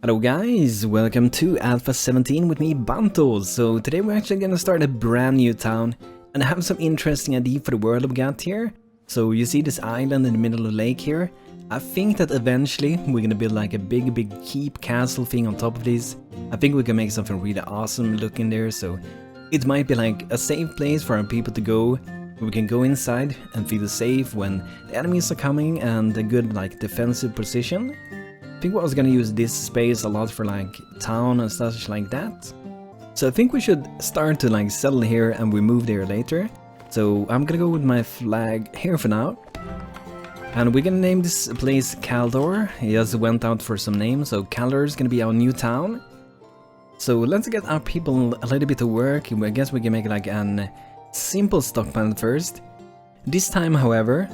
Hello guys, welcome to Alpha 17 with me, Banto. So today we're actually gonna start a brand new town and I have some interesting idea for the world we got here. So you see this island in the middle of the lake here? I think that eventually we're gonna build like a big keep castle thing on top of this. I think we can make something really awesome looking there, so it might be like a safe place for our people to go. We can go inside and feel safe when the enemies are coming and a good like defensive position. I think I was gonna use this space a lot for like town and stuff like that. So I think we should start to like settle here and we move there later. So I'm gonna go with my flag here for now. And we're gonna name this place Kaldor. He just went out for some names, so Kaldor is gonna be our new town. So let's get our people a little bit to work. I guess we can make like an simple stockpile first. This time, however,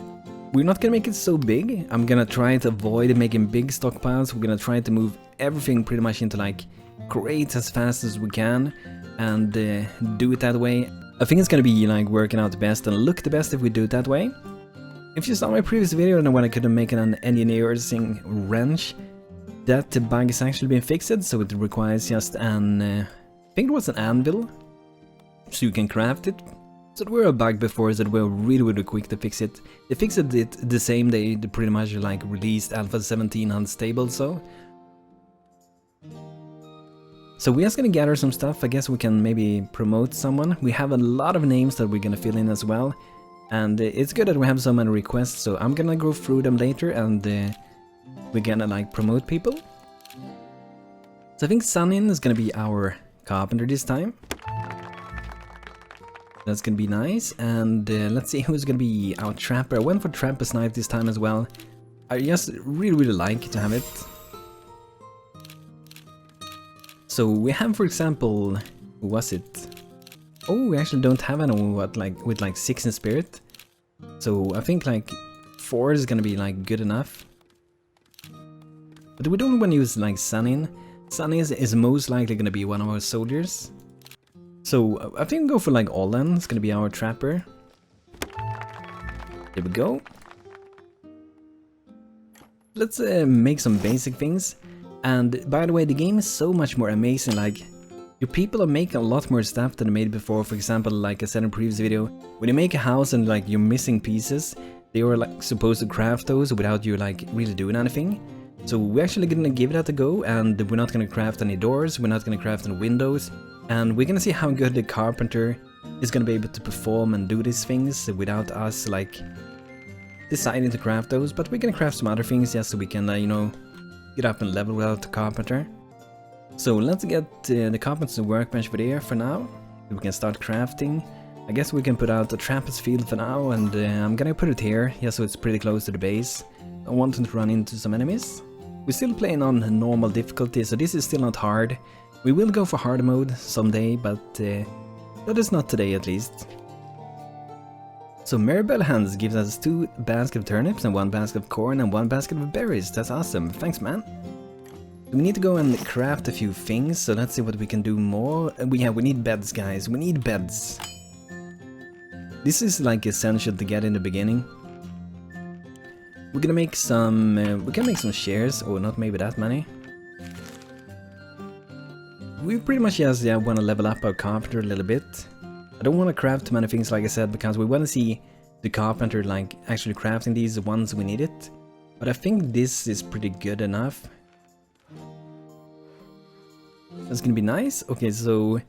we're not gonna make it so big. I'm gonna try to avoid making big stockpiles. We're gonna try to move everything pretty much into like crates as fast as we can and do it that way. I think it's gonna be like working out the best and look the best if we do it that way. If you saw my previous video and when I couldn't make an engineering wrench, that bug is actually being fixed, so it requires just an, I think it was an anvil, so you can craft it. So there were a bug before that were really quick to fix it. They fixed it the same day they pretty much like released Alpha 17 unstable, so we're just gonna gather some stuff. I guess we can maybe promote someone. We have a lot of names that we're gonna fill in as well. And it's good that we have so many requests, so I'm gonna go through them later and we're gonna like promote people. So I think Sunin is gonna be our carpenter this time. That's gonna be nice, and let's see who's gonna be our trapper. I went for trapper's knife this time as well. I just really like to have it. So we have, for example, who was it? Oh, we actually don't have anyone with like 6 in spirit. So I think like 4 is gonna be like good enough. But we don't want to use like Sunin. Sunin is most likely gonna be one of our soldiers. So I think we'll go for like Olan. It's gonna be our trapper. There we go. Let's make some basic things. And by the way, the game is so much more amazing. Like, your people are making a lot more stuff than they made before. For example, like I said in a previous video, when you make a house and like you're missing pieces, they were like supposed to craft those without you like really doing anything. So we're actually gonna give that a go, and we're not gonna craft any doors, we're not gonna craft any windows, and we're gonna see how good the carpenter is gonna be able to perform and do these things without us like deciding to craft those. But we're gonna craft some other things just so we can you know, get up and level without the carpenter. So let's get the carpenter's workbench for there for now. We can start crafting. I guess we can put out the trapper's field for now, and I'm gonna put it here, so it's pretty close to the base. I want to run into some enemies. We're still playing on normal difficulty, so this is still not hard. We will go for hard mode someday, but that is not today at least. So Maribel Hands gives us 2 baskets of turnips and 1 basket of corn and 1 basket of berries. That's awesome. Thanks, man. We need to go and craft a few things, so let's see what we can do more. We need beds, guys. We need beds. This is like essential to get in the beginning. We're gonna make some, we can make some shares, or not maybe that many. We pretty much just want to level up our carpenter a little bit. I don't want to craft too many things, like I said, because we want to see the carpenter like actually crafting these once we need it. But I think this is pretty good enough. That's gonna be nice. Okay, so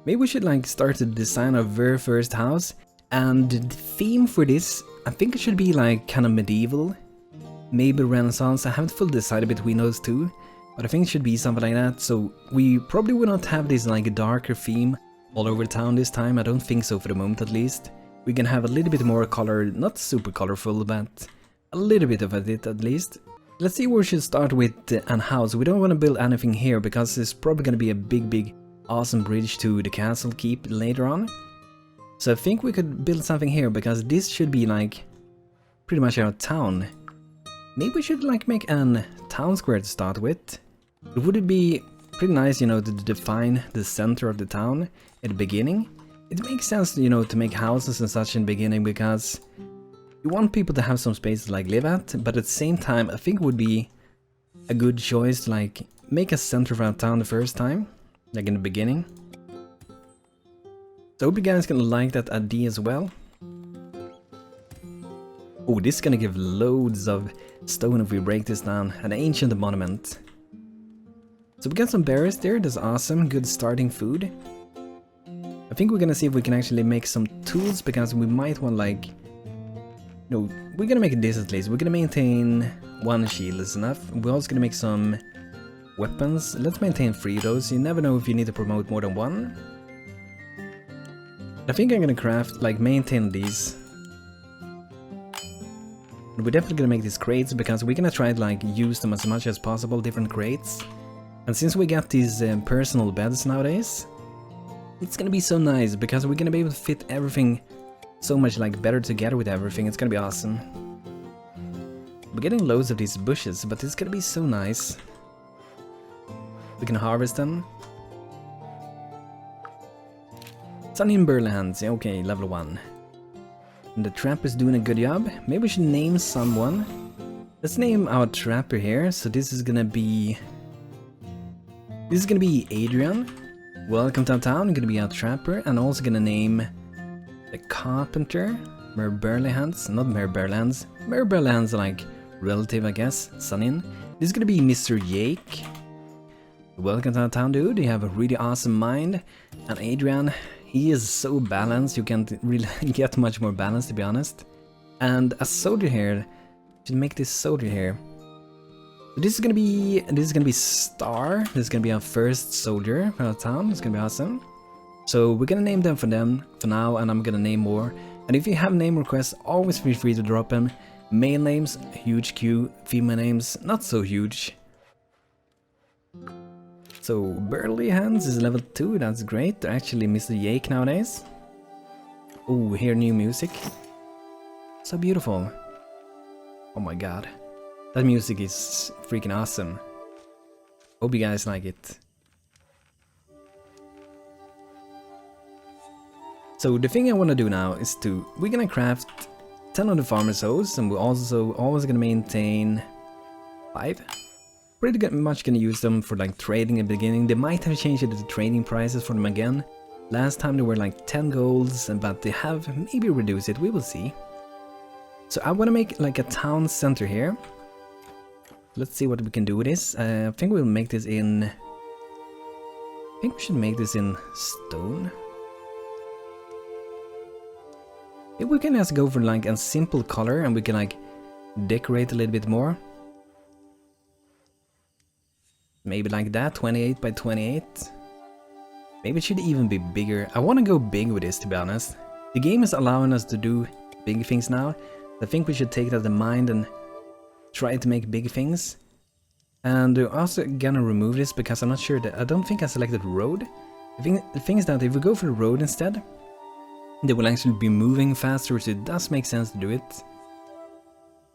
maybe we should like start to design our very first house. And the theme for this, I think it should be like kind of medieval, maybe Renaissance. I haven't fully decided between those two, but I think it should be something like that. So we probably will not have this like darker theme all over town this time. I don't think so for the moment at least. We can have a little bit more color, not super colorful, but a little bit of it at least. Let's see where we should start with an house. We don't want to build anything here because there's probably going to be a big awesome bridge to the castle keep later on. So I think we could build something here because this should be like pretty much our town. Maybe we should like make an town square to start with. Would it be pretty nice, you know, to define the center of the town at the beginning? It makes sense, you know, to make houses and such in the beginning because you want people to have some space to like live at, but at the same time I think it would be a good choice to like make a center of our town the first time, like in the beginning. So I hope you guys gonna like that idea as well. Oh, this is gonna give loads of stone if we break this down. An ancient monument. So we got some berries there, that's awesome, good starting food. I think we're gonna see if we can actually make some tools, because we might want like... No, we're gonna make this at least. We're gonna maintain one shield is enough. We're also gonna make some weapons. Let's maintain 3 of those. You never know if you need to promote more than one. I think I'm gonna craft, like maintain these. We're definitely gonna make these crates, because we're gonna try to like use them as much as possible, different crates. And since we got these personal beds nowadays, it's gonna be so nice, because we're gonna be able to fit everything so much like better together with everything. It's gonna be awesome. We're getting loads of these bushes, but it's gonna be so nice. We can harvest them. Sunny and Burlands, okay, level 1. And the trap is doing a good job. Maybe we should name someone. Let's name our trapper here. So this is gonna be Adrian. Welcome to our town. I'm gonna be our trapper, and also gonna name the carpenter Merberlands, not Merberlands. Merberlands are like relative, I guess. Sunin. This is gonna be Mr. Yake. Welcome to our town, dude. You have a really awesome mind. And Adrian, he is so balanced. You can't really get much more balanced, to be honest. And a soldier here. Should make this soldier here. This is gonna be Star. This is gonna be our first soldier for our town. It's gonna be awesome. So we're gonna name them for now, and I'm gonna name more. And if you have name requests, always feel free to drop them. Male names, huge queue. Female names, not so huge. So Burly Hands is level 2. That's great. They're actually Mr. Yake nowadays. Oh, hear new music. So beautiful. Oh my god. That music is freaking awesome. Hope you guys like it. So the thing I want to do now is we're gonna craft 10 of the farmer's hoes, and we're also always gonna maintain 5. Pretty much gonna use them for like trading in the beginning. They might have changed the trading prices for them again. Last time they were like 10 golds, but they have maybe reduced it, we will see. So I want to make like a town center here. Let's see what we can do with this. I think we'll make this in... I think we should make this in stone. If we can just go for like a simple color, and we can like decorate a little bit more. Maybe like that, 28 by 28. Maybe it should even be bigger. I want to go big with this, to be honest. The game is allowing us to do big things now. I think we should take that in mind and try to make big things. And we're also gonna remove this, because I'm not sure that... I don't think I selected road. The thing is that if we go for the road instead, they will actually be moving faster, so it does make sense to do it.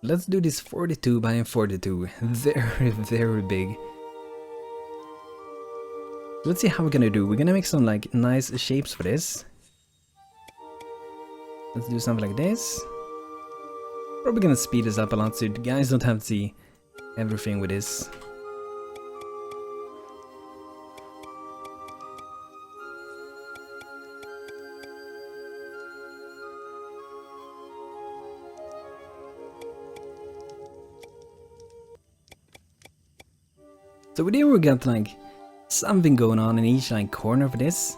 Let's do this 42 by 42. Very, very big. Let's see how we're gonna do. We're gonna make some like nice shapes for this. Let's do something like this. Probably gonna speed this up a lot so you guys don't have to see everything with this. So with here we got like something going on in each like corner for this.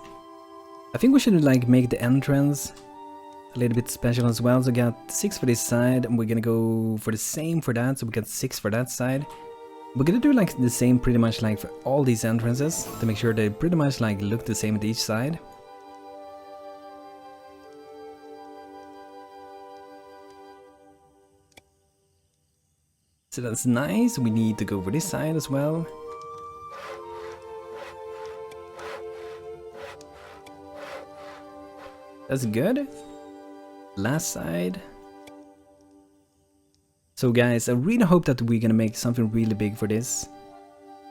I think we should like make the entrance a little bit special as well. So we got 6 for this side, and we're gonna go for the same for that. So we got 6 for that side. We're gonna do like the same pretty much like for all these entrances to make sure they pretty much like look the same at each side. So that's nice. We need to go for this side as well. That's good. Last side. So guys, I really hope that we're gonna make something really big for this.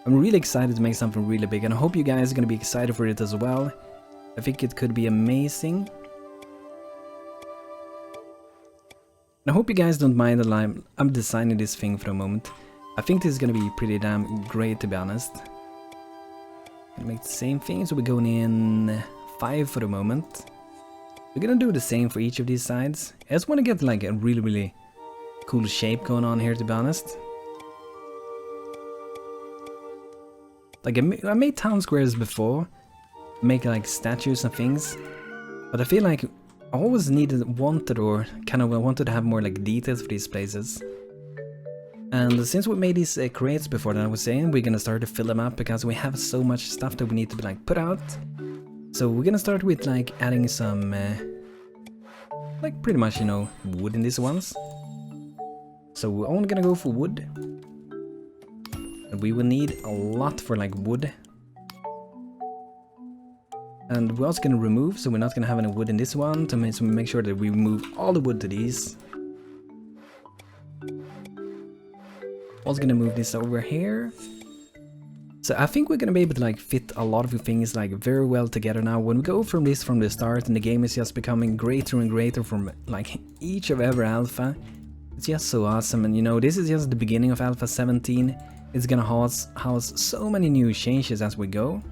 I'm really excited to make something really big, and I hope you guys are gonna be excited for it as well. I think it could be amazing. And I hope you guys don't mind that I'm designing this thing for a moment. I think this is gonna be pretty damn great, to be honest. Gonna make the same thing, so we're going in 5 for the moment. We're gonna do the same for each of these sides. I just want to get like a really cool shape going on here, to be honest. Like I made town squares before, make like statues and things, but I feel like I always wanted to have more like details for these places. And since we made these crates before that I was saying, we're gonna start to fill them up because we have so much stuff that we need to like put out. So we're gonna start with like adding some, like pretty much, you know, wood in these ones. So we're only gonna go for wood. And we will need a lot for like wood. And we're also gonna remove, so we're not gonna have any wood in this one, to make sure that we remove all the wood to these. Also gonna move this over here. So I think we're gonna be able to like fit a lot of things like very well together now. When we go from the start and the game is just becoming greater and greater from like each of every alpha, it's just so awesome. And you know, this is just the beginning of Alpha 17. It's gonna house so many new changes as we go.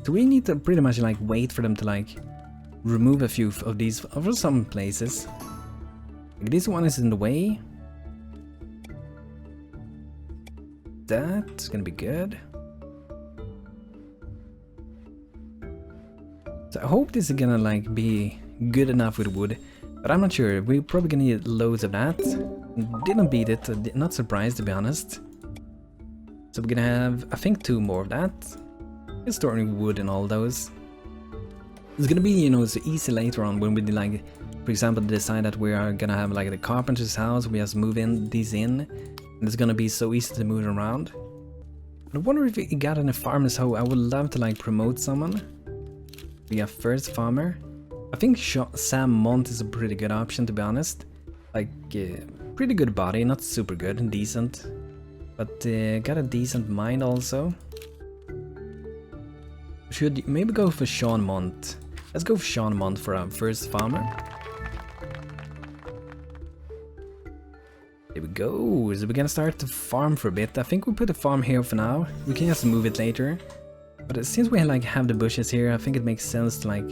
So we need to pretty much like wait for them to like remove a few of these for some places. Like this one is in the way. That's gonna be good. So I hope this is gonna like be good enough with wood, but I'm not sure. We're probably gonna need loads of that. Didn't beat it, not surprised to be honest. So we're gonna have, I think, 2 more of that. It's storing wood and all those. It's gonna be, you know, so easy later on when we like, for example, decide that we are gonna have like the carpenter's house. We just move in these in, and it's gonna be so easy to move around. I wonder if we got any farmers. How I would love to like promote someone. We have first farmer. I think Sam Mont is a pretty good option, to be honest. Like pretty good body, not super good, decent, but got a decent mind also. Should maybe go for Sean Mont. Let's go for Sean Mont for our first farmer. There we go. So we're gonna start to farm for a bit. I think we put a farm here for now. We can just move it later. But since we like have the bushes here, I think it makes sense to like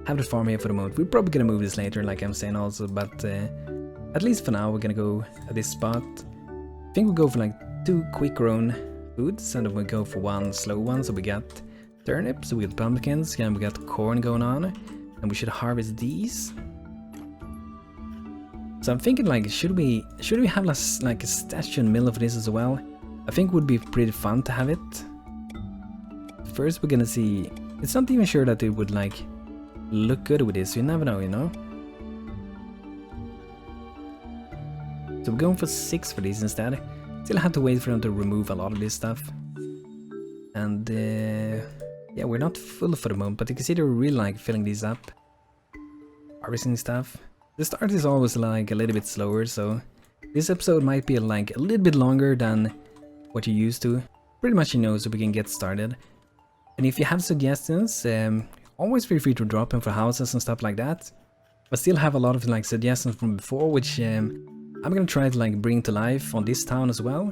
have the farm here for the moment. We're probably gonna move this later, like I'm saying also, but at least for now we're gonna go at this spot. I think we'll go for like 2 quick grown foods, and then we'll go for 1 slow one. So we got turnips, we got pumpkins, and we got corn going on, and we should harvest these. So I'm thinking like, should we have like a statue in the middle of this as well? I think it would be pretty fun to have it. First we're gonna see, it's not even sure that it would like look good with this, you never know, you know? So we're going for 6 for these instead. Still have to wait for them to remove a lot of this stuff. And yeah, we're not full for the moment, but you can see they're really like filling these up. Harvesting stuff. The start is always like a little bit slower, so this episode might be like a little bit longer than what you're used to. Pretty much, you know, so we can get started. And if you have suggestions, always feel free to drop them for houses and stuff like that. I still have a lot of like suggestions from before, which I'm gonna try to like bring to life on this town as well.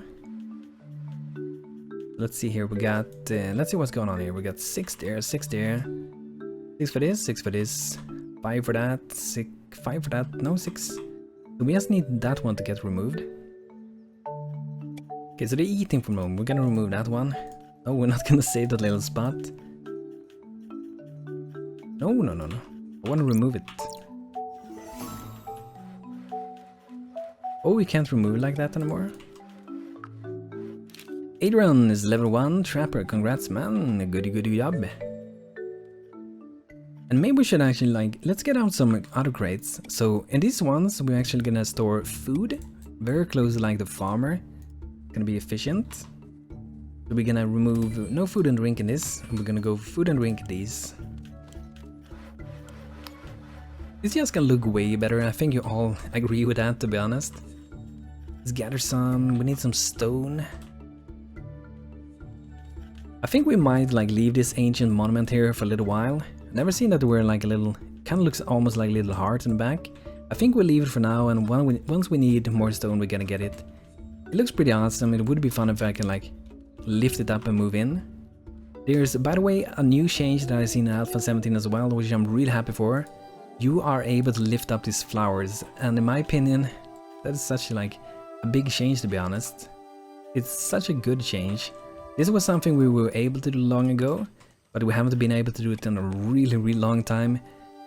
Let's see here, we got, let's see what's going on here. We got 6 there, 6 there. 6 for this, 6 for this, 5 for that, 5 for that, no 6. So we just need that one to get removed. Okay, so they're eating from home, we're gonna remove that one. No, we're not gonna save that little spot. No, no, no, no. I wanna remove it. Oh, we can't remove it like that anymore. Adrian is level 1 trapper, congrats man, good job. And maybe we should actually like, let's get out some other crates. So in these ones we're actually gonna store food, very close to like the farmer. Gonna be efficient. So we're gonna remove no food and drink in this, and we're gonna go food and drink in these. This just gonna look way better, I think you all agree with that, to be honest. Let's gather some, we need some stone. I think we might like leave this ancient monument here for a little while. Never seen that there were like a little, kind of looks almost like a little heart in the back. I think we'll leave it for now, and once we need more stone, we're gonna get it. It looks pretty awesome. It would be fun if I can like lift it up and move in. There's, by the way, a new change that I've seen in Alpha 17 as well, which I'm really happy for. You are able to lift up these flowers, and in my opinion, that is such like a big change, to be honest. It's such a good change. This was something we were able to do long ago, but we haven't been able to do it in a really long time,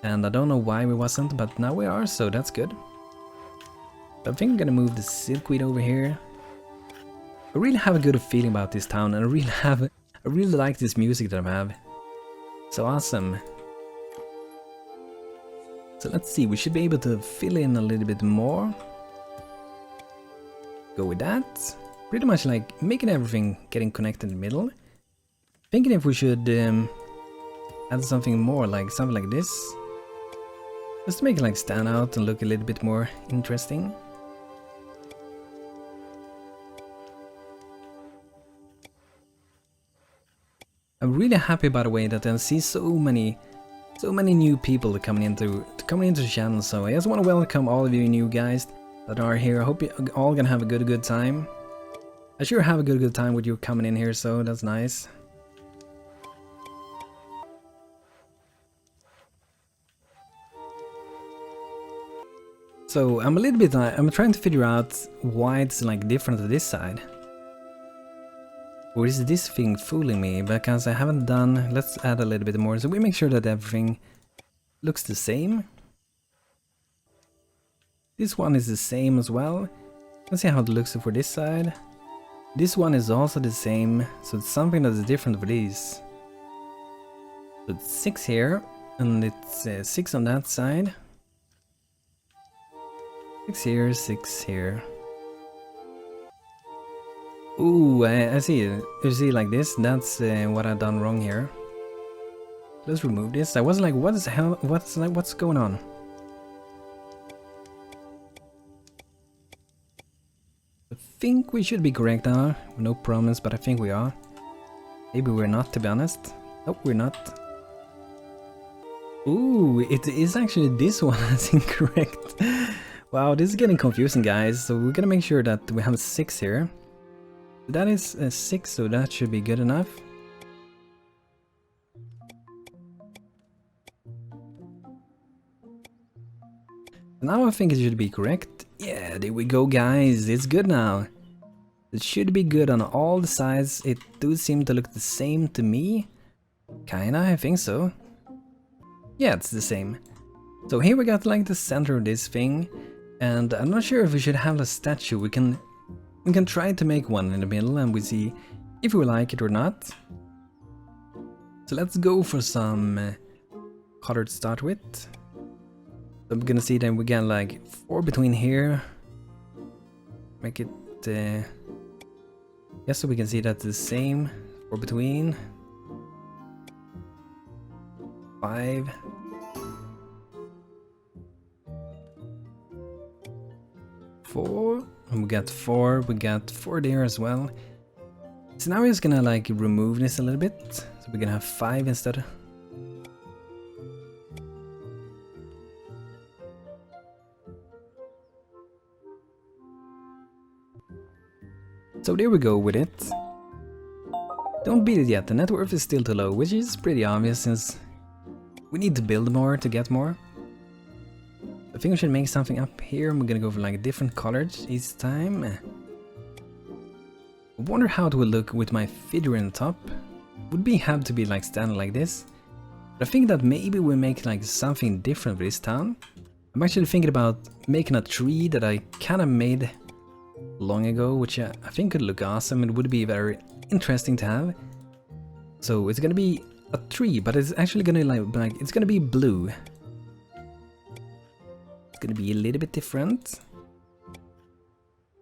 and I don't know why we wasn't, but now we are, so that's good. I think I'm gonna move the silkweed over here. I really have a good feeling about this town, and I really like this music that I have. So awesome. So let's see, we should be able to fill in a little bit more. Go with that. Pretty much like making everything getting connected in the middle. Thinking if we should add something more, like something like this. Just to make it like stand out and look a little bit more interesting. I'm really happy, by the way, that I see so many new people coming into the channel. So I just want to welcome all of you new guys that are here. I hope you all gonna have a good time. I sure have a good time with you coming in here, so that's nice. So I'm a little bit, I'm trying to figure out why it's like different to this side. Or is this thing fooling me? Because I haven't done, let's add a little bit more so we make sure that everything looks the same. This one is the same as well. Let's see how it looks for this side. This one is also the same, so it's something that is different for these. So it's 6 here, and it's 6 on that side. 6 here, 6 here. Ooh, I see it. You see like this? That's what I've done wrong here. Let's remove this. I was like, what is hell? What's going on? I think we should be correct now. No promise, but I think we are. Maybe we're not, to be honest. Nope, we're not. Ooh, it is actually this one that's incorrect. Wow, this is getting confusing, guys. So we're gonna make sure that we have 6 here. That is 6, so that should be good enough. Now I think it should be correct. Yeah, there we go, guys. It's good now. It should be good on all the sides. It do seem to look the same to me. Kinda, I think so. Yeah, it's the same. So here we got like the center of this thing. And I'm not sure if we should have a statue. We can try to make one in the middle and we see if we like it or not. So let's go for some color to start with. So I'm gonna see that we got like 4 between here. Make it yes, so we can see that's the same. 4 between 5. And we got 4 there as well. So now we're just gonna like remove this a little bit. So we're gonna have 5 instead. So there we go with it. Don't beat it yet, the net worth is still too low, which is pretty obvious since we need to build more to get more. I think we should make something up here. We're gonna go for like different colors each time. I wonder how it will look with my figure in the top. Would have to be like standing like this. But I think that maybe we make like something different for this town. I'm actually thinking about making a tree that I kind of made long ago, which I think could look awesome. It would be very interesting to have. So it's gonna be a tree, but it's actually gonna like it's gonna be blue. It's gonna be a little bit different.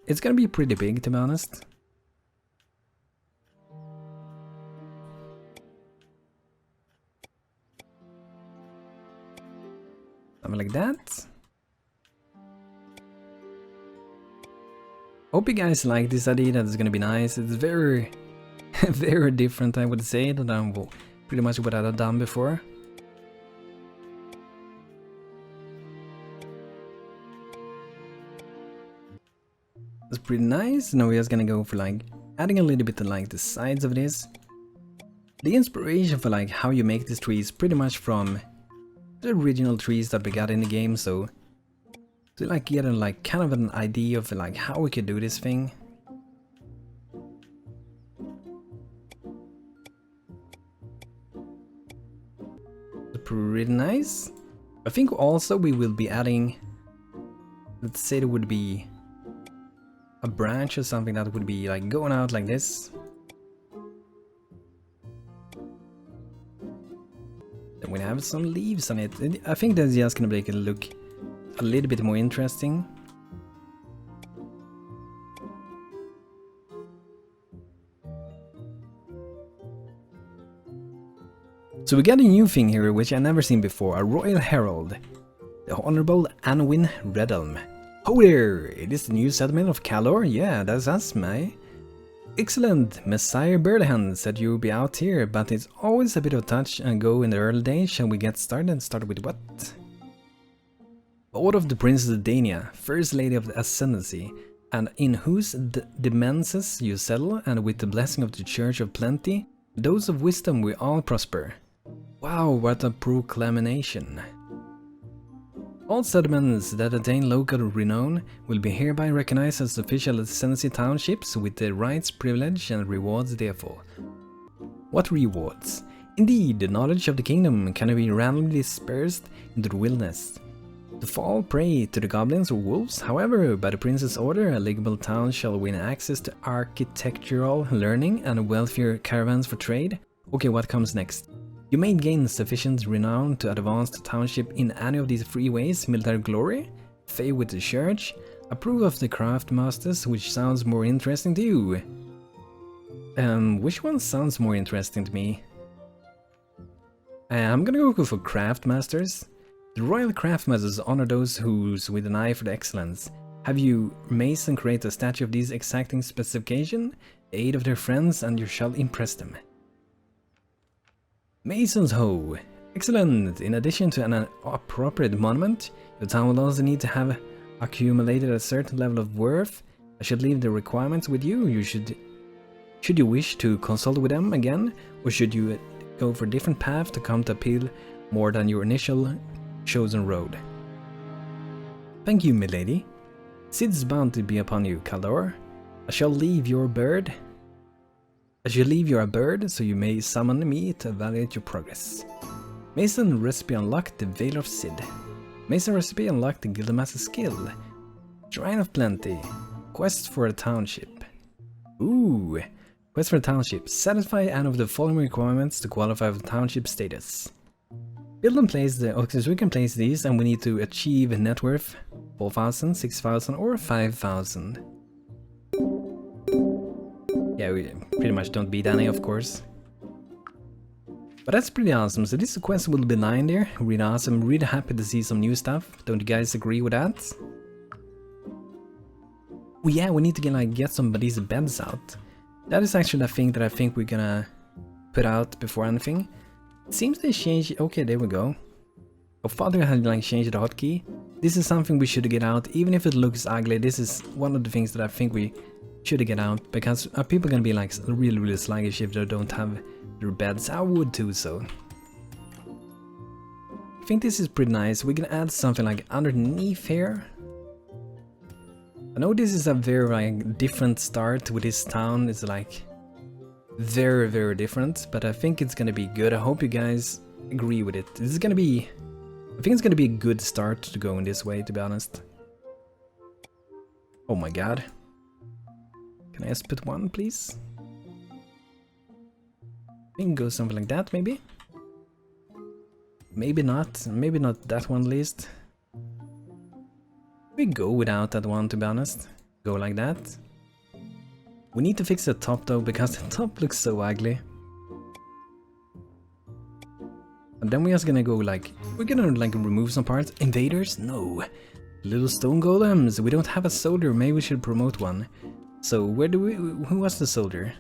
It's gonna be pretty big, to be honest. Something like that. Hope you guys like this idea. That is gonna be nice. It's very, very different, I would say, than pretty much what I've done before. That's pretty nice. Now we're just gonna go for like adding a little bit to like the sides of this. The inspiration for like how you make this tree is pretty much from the original trees that we got in the game, so to like get a like kind of an idea of like how we could do this thing. Pretty nice. I think also we will be adding, let's say there would be a branch or something that would be like going out like this. Then we have some leaves on it. I think that's just gonna make it look a little bit more interesting. So we got a new thing here, which I never seen before, a royal herald, the Honorable Anwin Redhelm. Oh there, it is the new settlement of Kaldor. Yeah, that's us, mate. Excellent, Messiah Birdhand said you'll be out here, but it's always a bit of touch and go in the early days. Shall we get started? Start with what? Order of the Princess Dania, First Lady of the Ascendancy, and in whose demences you settle, and with the blessing of the Church of Plenty, those of wisdom we all prosper. Wow, what a proclamation. All settlements that attain local renown will be hereby recognized as official ascendancy townships with the rights, privilege, and rewards therefore. What rewards? Indeed, the knowledge of the kingdom can be randomly dispersed into the wilderness. To fall prey to the goblins or wolves, however, by the prince's order, a legible town shall win access to architectural learning and wealthier caravans for trade. Okay, what comes next? You may gain sufficient renown to advance the township in any of these three ways: military glory, favor with the church, approve of the craft masters, which sounds more interesting to you. Which one sounds more interesting to me? I'm gonna go for craft masters. The royal craft masters honor those who's with an eye for the excellence. Have you mason create a statue of these exacting specification, aid of their friends, and you shall impress them. Mason's Hoe. Excellent! In addition to an appropriate monument, your town will also need to have accumulated a certain level of worth. I should leave the requirements with you. Should you wish to consult with them again, or should you go for a different path to come to appeal more than your initial chosen road? Thank you, milady. Sid's bounty be upon you, Kaldor. I shall leave you a bird, so you may summon me to evaluate your progress. Mason recipe unlocked, the Veil of Sid. Mason recipe unlocked, the Guildmaster skill. Shrine of Plenty. Quest for a township. Ooh, quest for a township. Satisfy any of the following requirements to qualify for township status. Build and place the... Okay, so we can place these, and we need to achieve net worth 4,000, 6,000 or 5,000. Yeah, we pretty much don't beat any, of course. But that's pretty awesome. So this quest will be 9 there. Really awesome. Really happy to see some new stuff. Don't you guys agree with that? Oh yeah, we need to get some of these beds out. That is actually a thing that I think we're gonna put out before anything. It seems they changed... Okay, there we go. Our father had changed the hotkey. This is something we should get out. Even if it looks ugly, this is one of the things that I think we should get out, because people gonna be really sluggish if they don't have their beds. I would too, so I think this is pretty nice. We can add something underneath here. I know this is a very different start with this town. It's very different, but I think it's gonna be good. I hope you guys agree with it. This is gonna be... I think it's gonna be a good start to go in this way, to be honest. Oh my god. Can I just put one, please? We can go something like that, maybe? Maybe not. Maybe not that one, at least. We go without that one, to be honest. Go like that. We need to fix the top, though, because the top looks so ugly. And then we're just gonna go we're gonna remove some parts. Invaders? No. Little stone golems. We don't have a soldier. Maybe we should promote one. So where do we... Who was the soldier?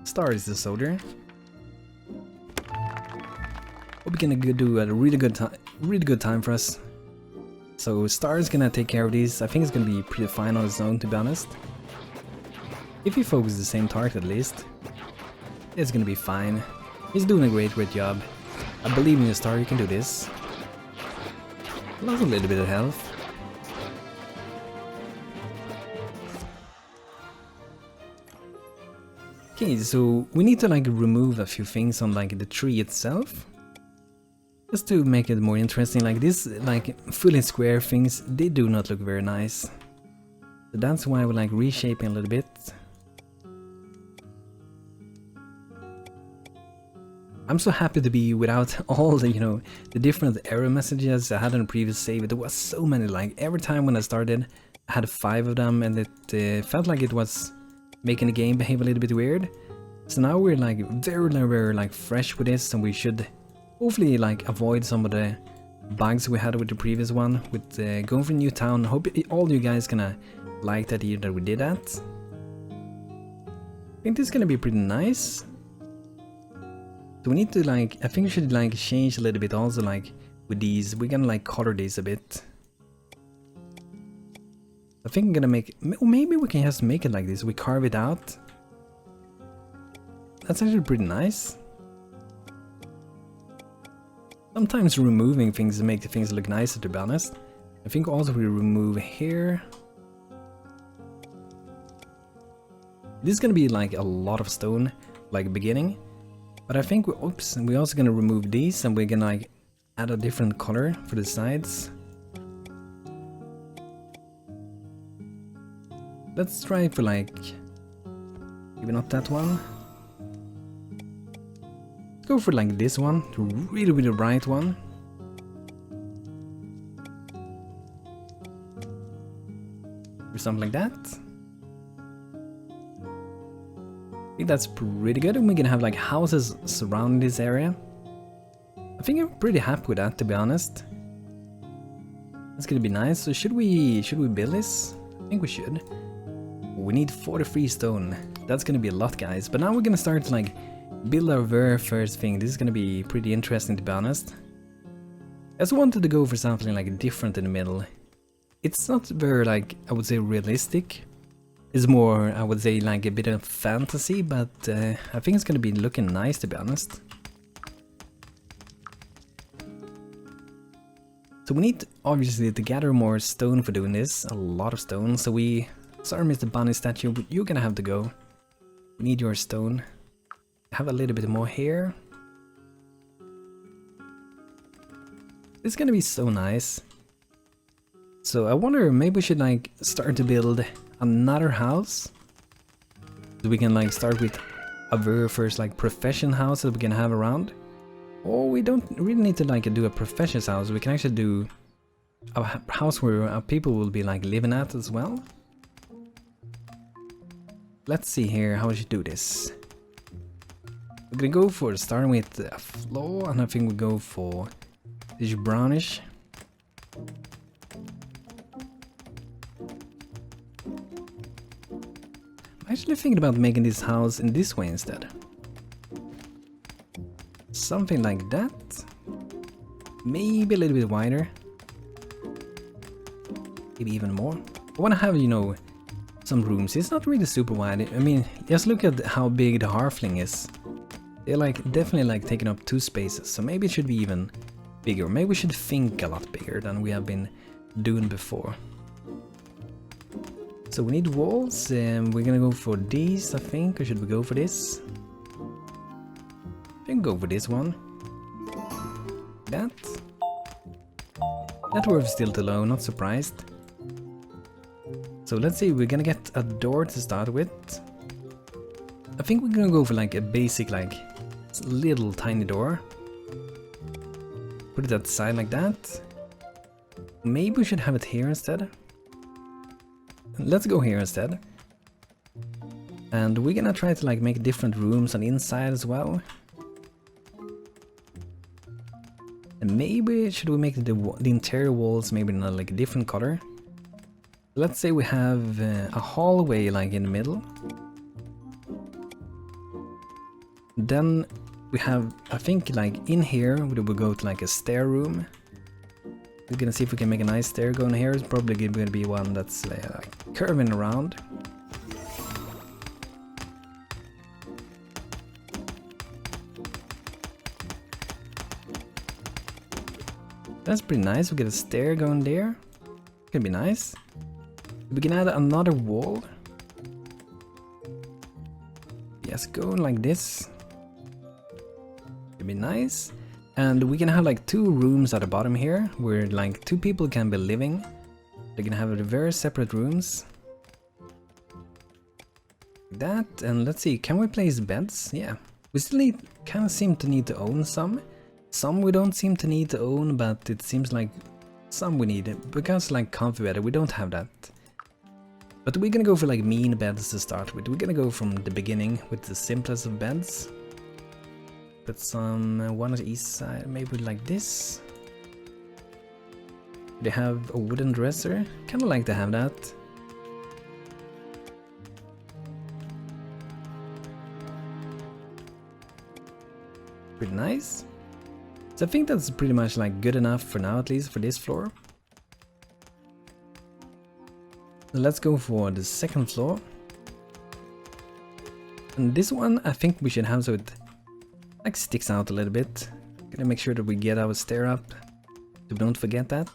Star is the soldier. We're gonna do a really good time for us. So Star is gonna take care of these. I think it's gonna be pretty fine on its own, to be honest. If he focuses the same target at least, it's gonna be fine. He's doing a great job. I believe in you, Star, you can do this. Lost a little bit of health. Okay, so we need to like remove a few things on like the tree itself. Just to make it more interesting, like this like fully square things, they do not look very nice. So that's why we're like reshaping a little bit. I'm so happy to be without all the, you know, the different error messages I had on the previous save. There was so many, like every time when I started, I had 5 of them, and it felt like it was making the game behave a little bit weird. So now we're like very like fresh with this, and we should hopefully like avoid some of the bugs we had with the previous one with going for New Town. Hope all you guys gonna like that year that we did that. I think this is gonna be pretty nice. So we need to like, I think we should like change a little bit also like with these. We're gonna like color these a bit. I think I'm gonna make, maybe we can just make it like this. We carve it out. That's actually pretty nice. Sometimes removing things make the things look nicer, to be honest. I think also we remove here. This is gonna be like a lot of stone, like beginning. But I think we're also gonna remove these, and we're gonna like add a different color for the sides. Let's try for like, maybe not that one. Let's go for like this one, the really bright one. Or something like that. I think that's pretty good, and we're gonna have like houses surrounding this area. I think I'm pretty happy with that, to be honest. That's gonna be nice. So should we build this? I think we should. We need 43 stone. That's gonna be a lot, guys. But now we're gonna start to like build our very first thing. This is gonna be pretty interesting, to be honest. I just wanted to go for something like different in the middle. It's not very like, I would say, realistic. It's more, I would say, like a bit of fantasy, but I think it's gonna be looking nice, to be honest. So we need, obviously, to gather more stone for doing this, a lot of stone. So sorry Mr. Bunny statue, but you're gonna have to go. We need your stone. Have a little bit more here. It's gonna be so nice. So I wonder, maybe we should like start to build another house. So we can like start with a very first like profession house that we can have around. Or we don't really need to like do a profession's house. We can actually do a house where our people will be like living at as well. Let's see here how we should do this. We're gonna go for starting with a floor, and I think we go for this brownish. I'm actually thinking about making this house in this way instead. Something like that. Maybe a little bit wider. Maybe even more. I want to have, you know, some rooms. It's not really super wide. I mean, just look at how big the halfling is. They're like definitely like taking up 2 spaces. So maybe it should be even bigger. Maybe we should think a lot bigger than we have been doing before. So we need walls, and we're gonna go for these, I think. Or should we go for this? I think go for this one. That. That worth still too low, not surprised. So let's see, we're gonna get a door to start with. I think we're gonna go for like a basic, like little tiny door. Put it at the side like that. Maybe we should have it here instead. Let's go here instead. And we're gonna try to like make different rooms on the inside as well. And maybe should we make the interior walls maybe in a like different color? Let's say we have a hallway like in the middle. Then we have, I think like in here we will go to like a stair room. We're gonna see if we can make a nice stair going here. It's probably gonna be one that's like curving around. That's pretty nice. We get a stair going there. Gonna be nice. We can add another wall. Yes, go like this. Gonna be nice. And we can have like 2 rooms at the bottom here, where like 2 people can be living. They're gonna have very separate rooms. Like that, and let's see, can we place beds? Yeah. We still kind of seem to need to own some. Some we don't seem to need to own, but it seems like some we need. Because like comfy bed, we don't have that. But we're gonna go for like mean beds to start with. We're gonna go from the beginning with the simplest of beds. Put some one on the east side, maybe like this. They have a wooden dresser. Kinda like to have that. Pretty nice. So I think that's pretty much like good enough for now, at least for this floor. So let's go for the second floor. And this one I think we should have so it like sticks out a little bit. Gonna make sure that we get our stair up, so don't forget that.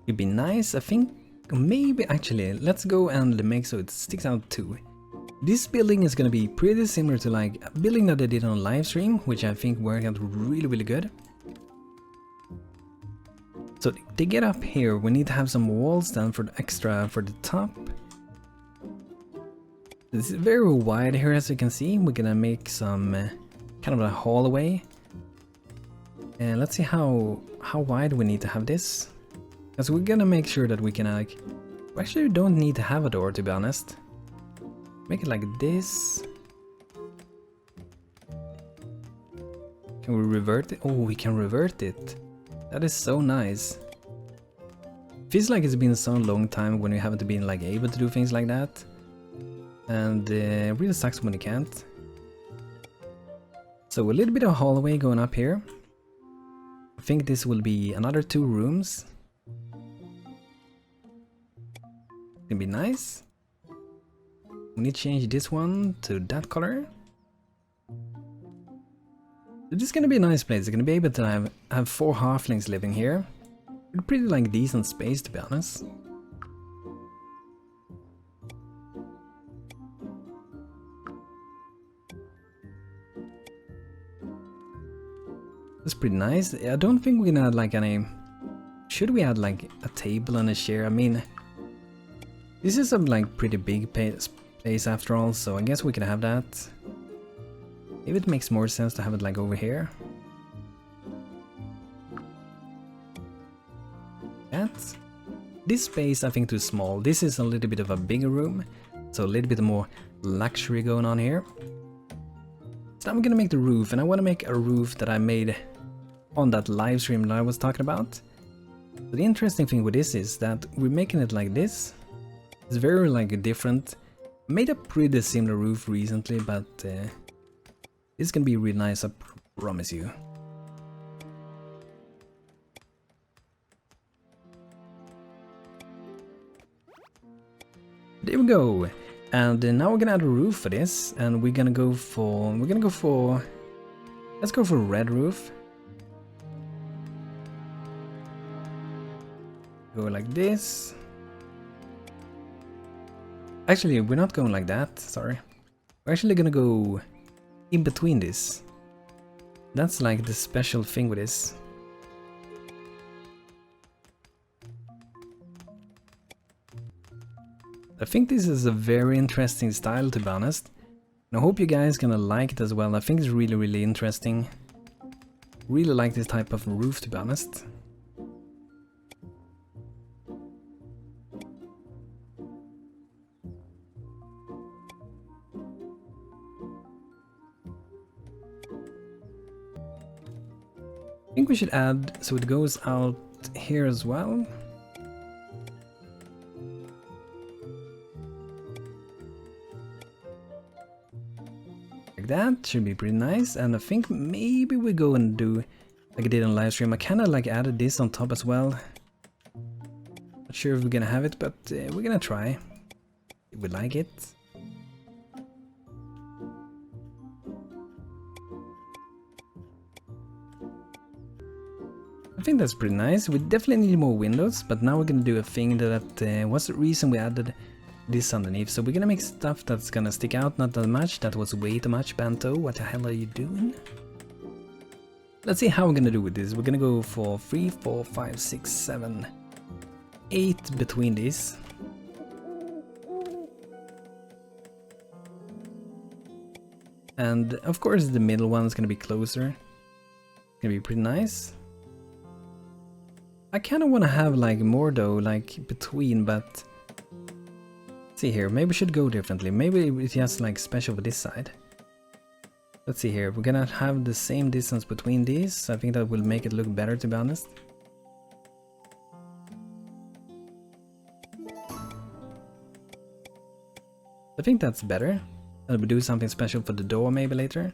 It'd be nice, I think. Maybe actually, let's go and make so it sticks out too. This building is gonna be pretty similar to like a building that I did on live stream, which I think worked out really good. So to get up here, we need to have some walls down for the extra for the top. It's very wide here, as you can see. We're gonna make some kind of a hallway. And let's see how wide we need to have this. Because we're gonna make sure that we can like... We actually don't need to have a door, to be honest. Make it like this. Can we revert it? Oh, we can revert it. That is so nice. Feels like it's been so long time when we haven't been like able to do things like that. And it really sucks when you can't. So a little bit of hallway going up here. I think this will be another 2 rooms. It'll be nice. We need to change this one to that color. So this is gonna be a nice place. It's gonna be able to have 4 halflings living here. Pretty like decent space, to be honest. That's pretty nice. I don't think we can add like any... Should we add like a table and a chair? I mean, this is a like pretty big place after all, so I guess we can have that. Maybe it makes more sense to have it like over here. That. This space I think too small. This is a little bit of a bigger room, so a little bit more luxury going on here. So I'm gonna make the roof, and I want to make a roof that I made on that live stream that I was talking about. So the interesting thing with this is that we're making it like this. It's very like different. Made a pretty similar roof recently, but it's gonna be really nice, I promise you. There we go. And now we're gonna add a roof for this, and we're gonna go for let's go for a red roof. Go like this. Actually, we're not going like that, sorry. We're actually gonna go in between this. That's like the special thing with this. I think this is a very interesting style, to be honest. And I hope you guys gonna like it as well. I think it's really interesting. Really like this type of roof, to be honest. I think we should add so it goes out here as well. Like that should be pretty nice, and I think maybe we go and do like I did on live stream. I kind of like added this on top as well. Not sure if we're gonna have it, but we're gonna try. If we like it. I think that's pretty nice. We definitely need more windows, but now we're gonna do a thing that was the reason we added this underneath. So we're gonna make stuff that's gonna stick out not that much. That was way too much, Banto. What the hell are you doing? Let's see how we're gonna do with this. We're gonna go for 3, 4, 5, 6, 7, 8 between these. And of course the middle one is gonna be closer. It's gonna be pretty nice. I kind of want to have like more though, like between, but let's see here, maybe we should go differently. Maybe it's just like special for this side. Let's see here, we're gonna have the same distance between these. I think that will make it look better, to be honest. I think that's better. And we'll do something special for the door maybe later.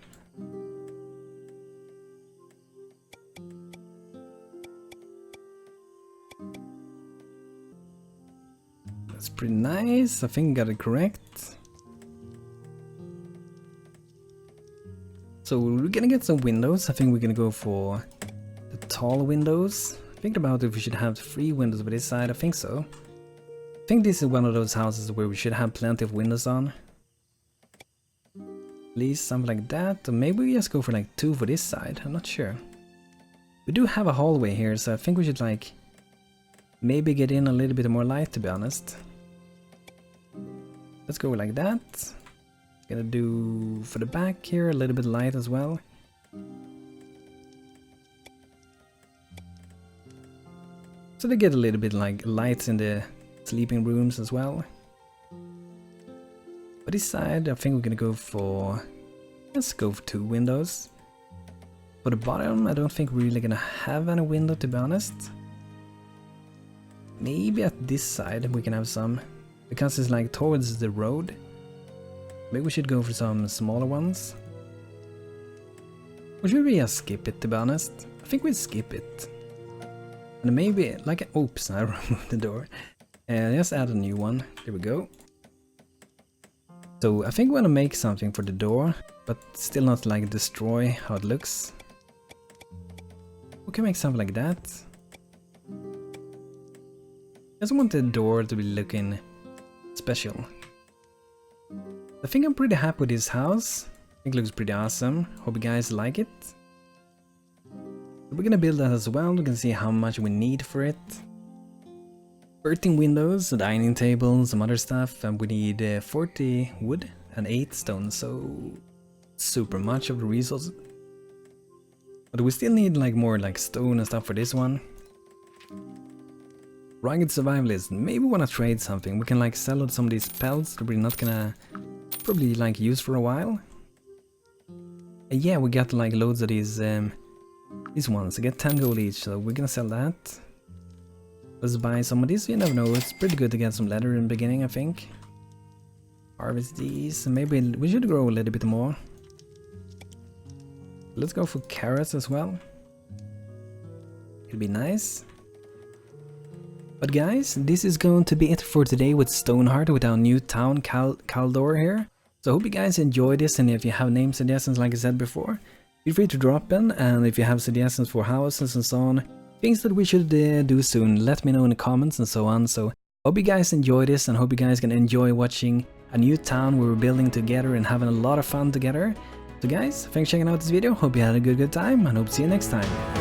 That's pretty nice. I think I got it correct. So we're gonna get some windows. I think we're gonna go for the tall windows. Think about if we should have 3 windows by this side. I think so. I think this is one of those houses where we should have plenty of windows on. At least something like that. Or maybe we just go for like 2 for this side. I'm not sure. We do have a hallway here, so I think we should like maybe get in a little bit more light, to be honest. Let's go like that. Gonna do for the back here a little bit light as well. So they get a little bit like lights in the sleeping rooms as well. For this side, I think we're gonna go for, let's go for 2 windows. For the bottom, I don't think we're really gonna have any window, to be honest. Maybe at this side we can have some, because it's like towards the road. Maybe we should go for some smaller ones. Or should we just skip it, to be honest? I think we'll skip it. And maybe, like, oops, I removed the door. Let's add a new one. There we go. So I think we want to make something for the door, but still not like destroy how it looks. We can make something like that. I just want the door to be looking special. I think I'm pretty happy with this house. I think it looks pretty awesome. Hope you guys like it. We're gonna build that as well. We can see how much we need for it. 13 windows, a dining table, some other stuff, and we need 40 wood and 8 stone, so super much of the resources. But we still need like more like stone and stuff for this one. Rugged survivalist. Maybe we wanna trade something. We can like sell out some of these pelts that we're not gonna probably like use for a while. Yeah, we got like loads of these ones. I get 10 gold each, so we're gonna sell that. Let's buy some of these. You never know. It's pretty good to get some leather in the beginning, I think. Harvest these. Maybe we should grow a little bit more. Let's go for carrots as well. It'll be nice. But guys, this is going to be it for today with Stonehearth, with our new town Kaldor here. So I hope you guys enjoyed this, and if you have name suggestions like I said before, feel free to drop in, and if you have suggestions for houses and so on, things that we should do soon, let me know in the comments and so on. So hope you guys enjoy this, and hope you guys can enjoy watching a new town we're building together and having a lot of fun together. So guys, thanks for checking out this video, hope you had a good time, and hope to see you next time.